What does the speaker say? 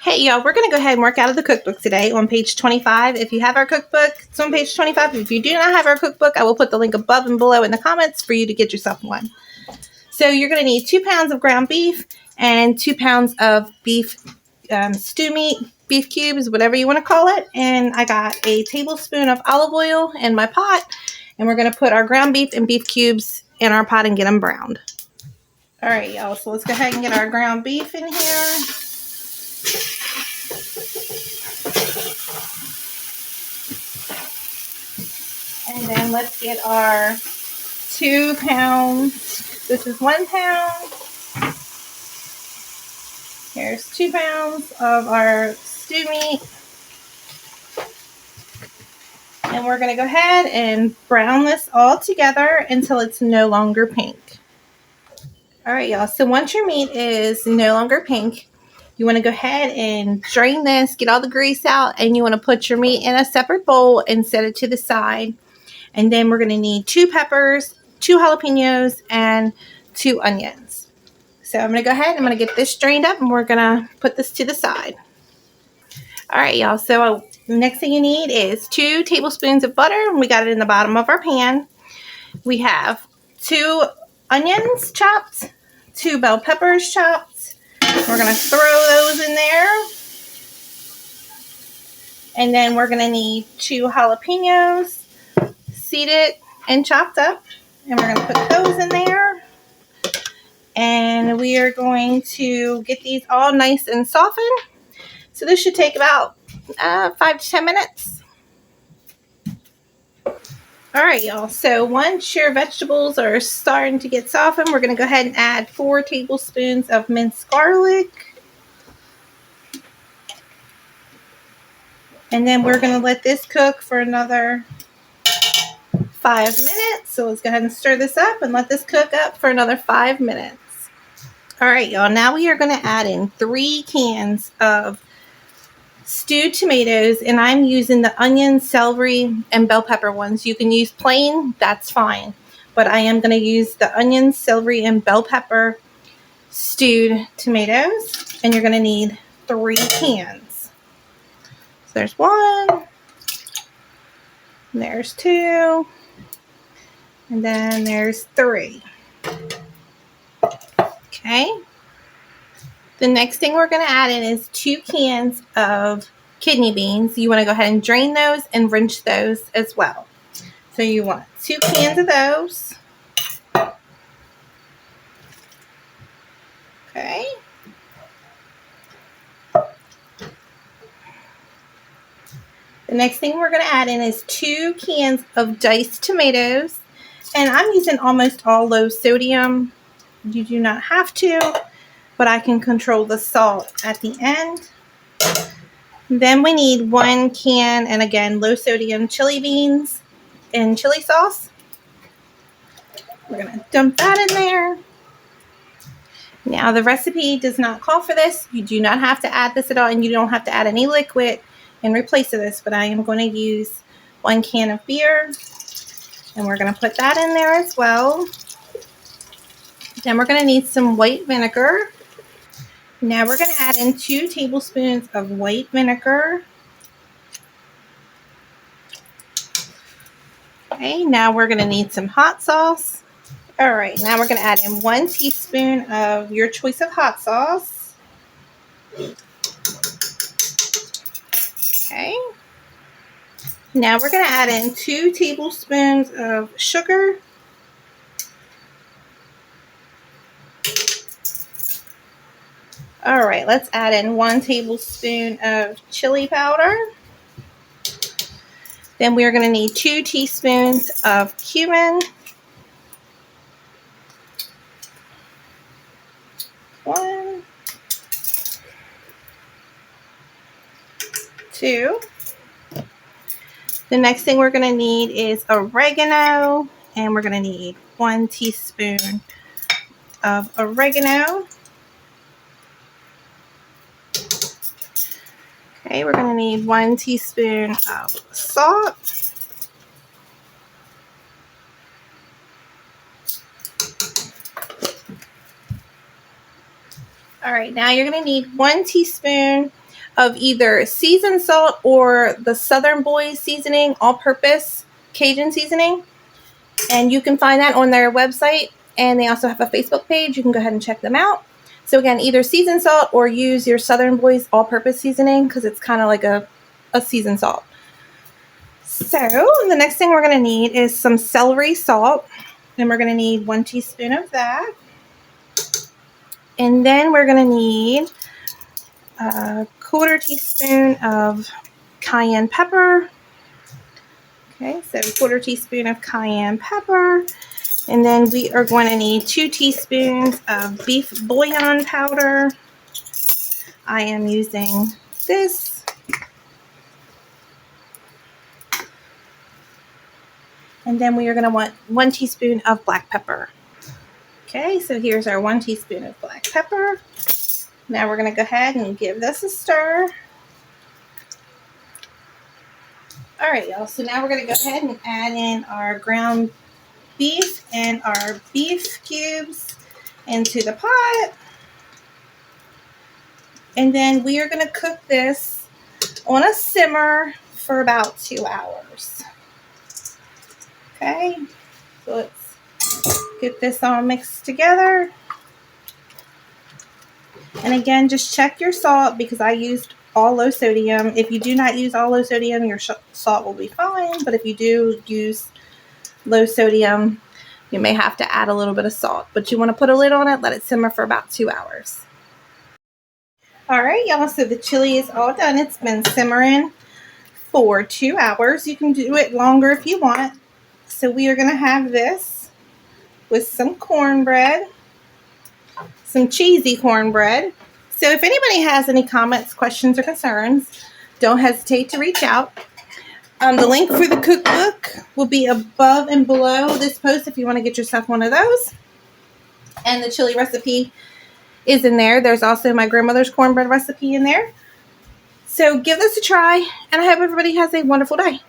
Hey y'all, we're going to go ahead and work out of the cookbook today on page 25. If you have our cookbook, it's on page 25. If you do not have our cookbook, I will put the link above and below in the comments for you to get yourself one. So you're going to need 2 pounds of ground beef and 2 pounds of beef stew meat, beef cubes, whatever you want to call it. And I got a tablespoon of olive oil in my pot. And we're going to put our ground beef and beef cubes in our pot and get them browned. All right, y'all. So let's go ahead and get our ground beef in here. And then let's get our 2 pounds. This is 1 pound. Here's 2 pounds of our stew meat. And we're going to go ahead and brown this all together until it's no longer pink. All right, y'all. So once your meat is no longer pink, you want to go ahead and drain this, get all the grease out, and you want to put your meat in a separate bowl and set it to the side. And then we're going to need 2 peppers, 2 jalapenos, and 2 onions. So I'm going to go ahead, I'm going to get this drained up, and we're going to put this to the side. All right, y'all. So next thing you need is 2 tablespoons of butter. We got it in the bottom of our pan. We have 2 onions chopped, 2 bell peppers chopped. We're going to throw those in there. And then we're going to need 2 jalapenos, seeded and chopped up. And we're going to put those in there. And we are going to get these all nice and softened. So this should take about 5 to 10 minutes. All right, y'all. So once your vegetables are starting to get softened, we're going to go ahead and add 4 tablespoons of minced garlic. And then we're going to let this cook for another 5 minutes. So let's go ahead and stir this up and let this cook up for another 5 minutes. All right, y'all. Now we are going to add in 3 cans of stewed tomatoes, and I'm using the onion, celery, and bell pepper ones. You can use plain, that's fine. But I am going to use the onion, celery, and bell pepper stewed tomatoes. And you're going to need 3 cans. So there's 1. There's 2. And then there's 3. Okay. The next thing we're going to add in is 2 cans of kidney beans. You want to go ahead and drain those and rinse those as well. So you want 2 cans of those. Okay. The next thing we're going to add in is 2 cans of diced tomatoes. And I'm using almost all low sodium. You do not have to, but I can control the salt at the end. Then we need 1 can, and again, low sodium chili beans and chili sauce. We're going to dump that in there. Now, the recipe does not call for this. You do not have to add this at all, and you don't have to add any liquid in replace of this, but I am going to use 1 can of beer, and we're going to put that in there as well. Then we're going to need some white vinegar. Now we're going to add in 2 tablespoons of white vinegar. Okay, now we're going to need some hot sauce. All right, now we're going to add in 1 teaspoon of your choice of hot sauce. Okay. Now we're going to add in 2 tablespoons of sugar. All right, let's add in 1 tablespoon of chili powder. Then we are going to need 2 teaspoons of cumin. 1, 2. The next thing we're going to need is oregano, and we're going to need 1 teaspoon of oregano. Okay, we're going to need 1 teaspoon of salt. All right, now you're going to need 1 teaspoon of either seasoned salt or the Southern Boys seasoning, all-purpose Cajun seasoning. And you can find that on their website. And they also have a Facebook page. You can go ahead and check them out. So again, either seasoned salt or use your Southern Boys all-purpose seasoning because it's kind of like a seasoned salt. So the next thing we're going to need is some celery salt. And we're going to need 1 teaspoon of that. And then we're going to need a 1/4 teaspoon of cayenne pepper. Okay, so 1/4 teaspoon of cayenne pepper. And then we are going to need 2 teaspoons of beef bouillon powder. I am using this. And then we are going to want 1 teaspoon of black pepper. Okay, so here's our 1 teaspoon of black pepper. Now we're going to go ahead and give this a stir. All right, y'all. So now we're going to go ahead and add in our ground beef and our beef cubes into the pot. And then we are going to cook this on a simmer for about 2 hours. Okay, so let's get this all mixed together. And again, just check your salt because I used all low sodium. If you do not use all low sodium, your salt will be fine. But if you do use low sodium, you may have to add a little bit of salt. But you want to put a lid on it, let it simmer for about 2 hours. All right, y'all, so the chili is all done. It's been simmering for 2 hours. You can do it longer if you want. So we are going to have this with some cornbread, some cheesy cornbread. So if anybody has any comments, questions, or concerns, don't hesitate to reach out. The link for the cookbook will be above and below this post if you want to get yourself one of those. And the chili recipe is in there. There's also my grandmother's cornbread recipe in there. So give this a try, and I hope everybody has a wonderful day.